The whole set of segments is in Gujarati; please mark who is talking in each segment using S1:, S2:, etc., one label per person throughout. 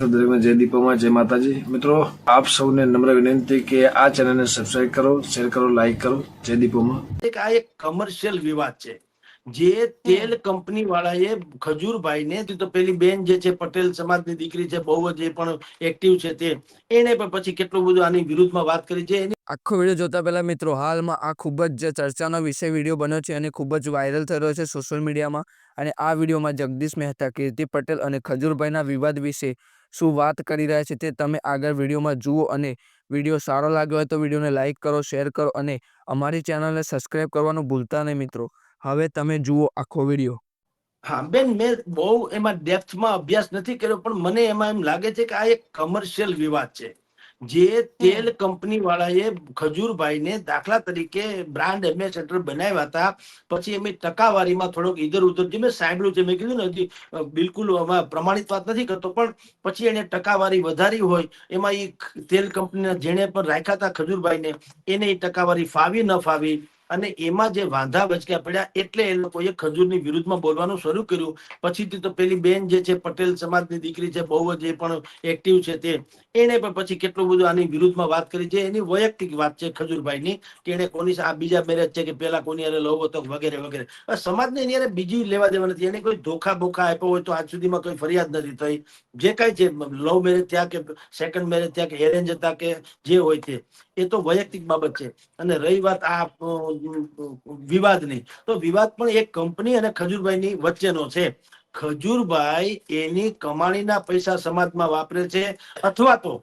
S1: જય દીપોમાં જય માતાજી મિત્રો, આપ સૌને નમ્ર વિનંતી કે આ ચેનલને સબસ્ક્રાઇબ કરો, શેર કરો, લાઈક કરો. જય દીપોમાં.
S2: આ એક કમર્શિયલ વિવાદ છે જે તેલ કંપની વાળાએ ખજૂરભાઈને, તો પેલી બેન જે છે પટેલ સમાજની દીકરી છે, બહુ જ એ પણ એક્ટિવ છે, તે એને પણ પછી કેટલું બધું આની વિરુદ્ધમાં વાત કરી છે.
S3: આખો વિડીયો જોતા પહેલા મિત્રો, હાલમાં આ ખૂબ જ ચર્ચાનો વિષય વિડીયો બન્યો છે અને ખૂબ જ વાયરલ થઈ રહ્યો છે સોશિયલ મીડિયામાં. અને આ વિડીયોમાં જગદીશ મહેતા, કીર્તિ પટેલ અને ખજૂરભાઈના વિવાદ વિશે શું વાત કરી રહ્યા છે તે તમે આગળ વિડીયોમાં જુઓ. અને વિડીયો સારો લાગ્યો હોય તો વિડીયોને લાઇક કરો, શેર કરો અને અમારી ચેનલને સબસ્ક્રાઈબ કરવાનું ભૂલતા નહીં મિત્રો. હવે તમે જુઓ આખો વિડીયો.
S2: હા બેન, મેં બહુ એમાં ડેપ્થમાં અભ્યાસ નથી કર્યો, પણ મને એમાં એમ લાગે છે કે આ એક કમર્શિયલ વિવાદ છે જે તેલ કંપની વાળાએ ખજૂરભાઈને દાખલા તરીકે બ્રાન્ડ એમ્બેસેડર બનાવ્યા હતા. પછી એમની ટકાવારીમાં થોડોક ઇધર ઉધર, જે મેં સાંભળ્યું છે, મેં કીધું ને હજી બિલકુલ પ્રમાણિત વાત નથી કરતો, પણ પછી એને ટકાવારી વધારી હોય એમાં એ તેલ કંપનીના જેણે પણ રાખ્યા હતા ખજૂરભાઈને, એને એ ટકાવારી ફાવી ન ફાવી અને એમાં જે વાંધા બચક્યા પડ્યા, એટલે એ લોકોએ ખજૂરની વિરુદ્ધમાં બોલવાનું શરૂ કર્યું. પછીથી તો પેલી બેન જે છે પટેલ સમાજની દીકરી છે, બહુ જ એ પણ એક્ટિવ છે, તે એને પણ પછી કેટલું બધું આની વિરુદ્ધમાં વાત કરી છે. એની વૈયક્તિક વાત છે ખજૂરભાઈની, કે એને કોની આ બીજા મેરેજ છે કે પેલા કોની હારે લવ હતો વગેરે વગેરે. સમાજને એની હારે બીજી લેવા દેવા નથી. એને કોઈ ધોખા બોખા આપ્યો હોય તો આજ સુધીમાં કોઈ ફરિયાદ નથી થઈ. જે કાંઈ છે, લવ મેરેજ થયા કે સેકન્ડ મેરેજ થયા કે એરેન્જ હતા કે જે હોય તે, એ તો વૈયક્તિક બાબત છે. અને રહી વાત આ વિવાદની, તો વિવાદ પણ એક કંપની અને ખજૂરભાઈની વચ્ચેનો છે. ખજૂરભાઈ એની કમાણીના પૈસા સમાજમાં વાપરે છે, અથવા તો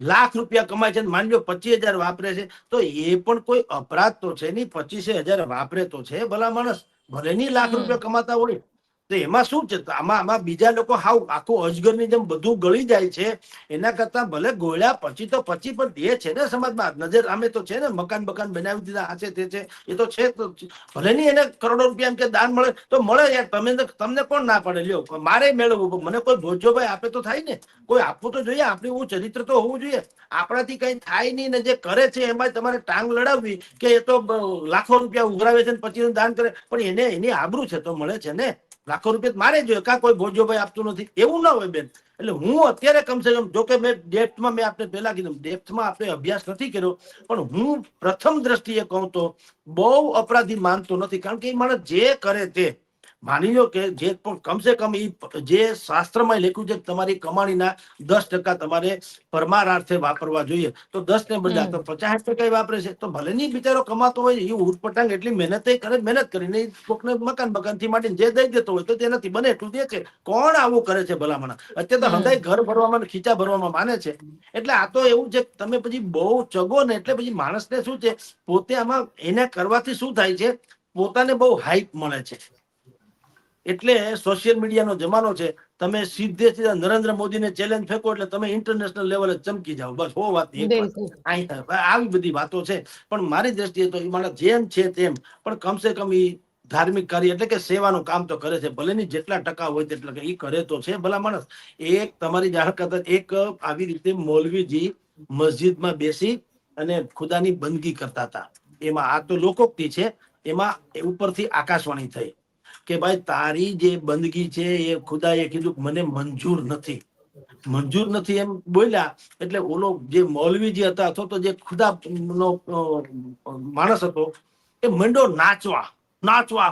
S2: લાખ રૂપિયા કમાય છે, માની લો 25,000 વાપરે છે, તો એ પણ કોઈ અપરાધ તો છે નહીં. 25,000 વાપરે તો છે ભલા માણસ, ભલે ની લાખ રૂપિયા કમાતા હોય. તો એમાં શું છે? આમાં બીજા લોકો હાવ આખું અજગરની જેમ બધું ગળી જાય છે. એના કરતા ભલે ગોળ્યા પછી તો પછી પણ દે છે ને સમાજમાં. નજર સામે તો છે ને, મકાન બકાન બનાવી દીધા, આ છે તે છે, એ તો છે. ભલે નહીં એને કરોડો રૂપિયા એમ કે દાન મળે તો મળે યાર, તમને કોણ ના પડે? લ્યો, મારે મેળવવું, મને કોઈ ભોજોભાઈ આપે તો થાય ને, કોઈ આપવું તો જોઈએ. આપણે એવું ચરિત્ર તો હોવું જોઈએ. આપણાથી કઈ થાય નહીં ને જે કરે છે એમાં તમારે ટાંગ લડાવવી કે એ તો લાખો રૂપિયા ઉઘરાવે છે પછી દાન કરે, પણ એને એની આબરૂ છે તો મળે છે ને. લાખો રૂપિયા મારે જોઈએ, કાં કોઈ ભોજોભાઈ આપતું નથી, એવું ના હોય બેન. એટલે હું અત્યારે કમસે કમ, જો કે મેં ડેપ્થમાં, મેં આપણે પહેલા કીધું, ડેપ્થમાં આપણે અભ્યાસ નથી કર્યો, પણ હું પ્રથમ દ્રષ્ટિએ કહું તો બહુ અપરાધી માનતો નથી. કારણ કે એ માણસ જે કરે તે, માની લો કે જે પણ કમસે કમ જે શાસ્ત્રમાં લખ્યું છે તમારી કમાણીના 10% તમારે પરમારાર્થે વાપરવા જોઈએ, તો 10 ને બદલે તો 50% વાપરે છે. તો ભલે નહીં બિચારો કમાતો હોય, એ ઉટપટાંગ એટલી મહેનત કરે, મહેનત કરીને કોકને મકાન બકાન થી માંડીને જે દઈ દેતો હોય તો તેનાથી બને એટલું દે છે. કોણ આવું કરે છે ભલામણ? અત્યારે તો હંધાઈ ઘર ભરવામાં, ખીચા ભરવામાં માને છે. એટલે આ તો એવું છે, તમે પછી બહુ ચગો ને એટલે પછી માણસને શું છે, પોતે આમાં એને કરવાથી શું થાય છે, પોતાને બહુ હાઈપ મળે છે. એટલે સોશિયલ મીડિયાનો જમાનો છે. તમે સીધે સીધા નરેન્દ્ર મોદીને ચેલેન્જ ફેંકો એટલે તમે ઇન્ટરનેશનલ લેવલે ચમકી જાઓ. બસ હો વાત એક વાત. આવી બધી વાતો છે. પણ મારી દ્રષ્ટિએ તો એ માણસ જેમ છે તેમ, પણ કમસે કમ એ ધાર્મિક કાર્ય એટલે કે સેવાનું કામ તો કરે છે. ભલે ની જેટલા ટકા હોય તેટલા એ કરે તો છે ભલા માણસ. એક તમારી જાણ કરતા, એક આવી રીતે મૌલવીજી મસ્જિદમાં બેસી અને ખુદાની બંદગી કરતા હતા. એમાં આ તો લોકોક્તિ છે, એમાં ઉપરથી આકાશવાણી થઈ કે ભાઈ તારી જે બંદગી છે એ ખુદાએ કીધું મને મંજૂર નથી, મંજૂર નથી એમ બોલ્યા. એટલે ઓલો જે મૌલવી જે હતા, અથવા તો જે ખુદા નો માણસ હતો, એ મંડો નાચવા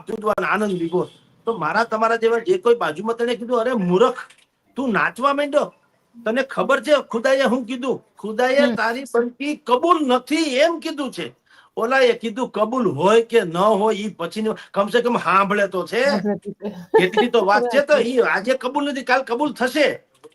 S2: કૂદવા આનંદ લીધો. તો મારા તમારા જેવા જે કોઈ બાજુમાં તેને કીધું, અરે મૂર્ખ, તું નાચવા માંડ્યો, તને ખબર છે ખુદાએ શું કીધું? ખુદાએ તારી બંદગી કબૂલ નથી એમ કીધું છે. ઓલા એ કીધું કબૂલ હોય કે ન હોય એ પછી કમસે કમ સાંભળે તો છે. એટલી તો વાત છે. તો એ આજે કબૂલ નથી, કાલ કબૂલ થશે.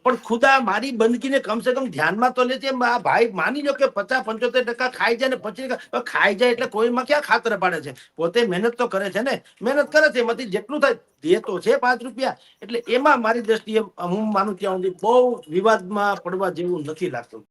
S2: પણ ખુદા મારી બંદગીને કમસે કમ ધ્યાનમાં તો લેજે. આ ભાઈ માની લો કે 50-75% ખાઈ જાય ને પછી ખાઈ જાય એટલે કોઈમાં ક્યાં ખાતર પાડે છે? પોતે મહેનત તો કરે છે ને, મહેનત કરે છે, એમાંથી જેટલું થાય દે તો છે 5 રૂપિયા. એટલે એમાં મારી દ્રષ્ટિએ હું માનું ત્યાં સુધી બહુ વિવાદમાં પડવા જેવું નથી લાગતું.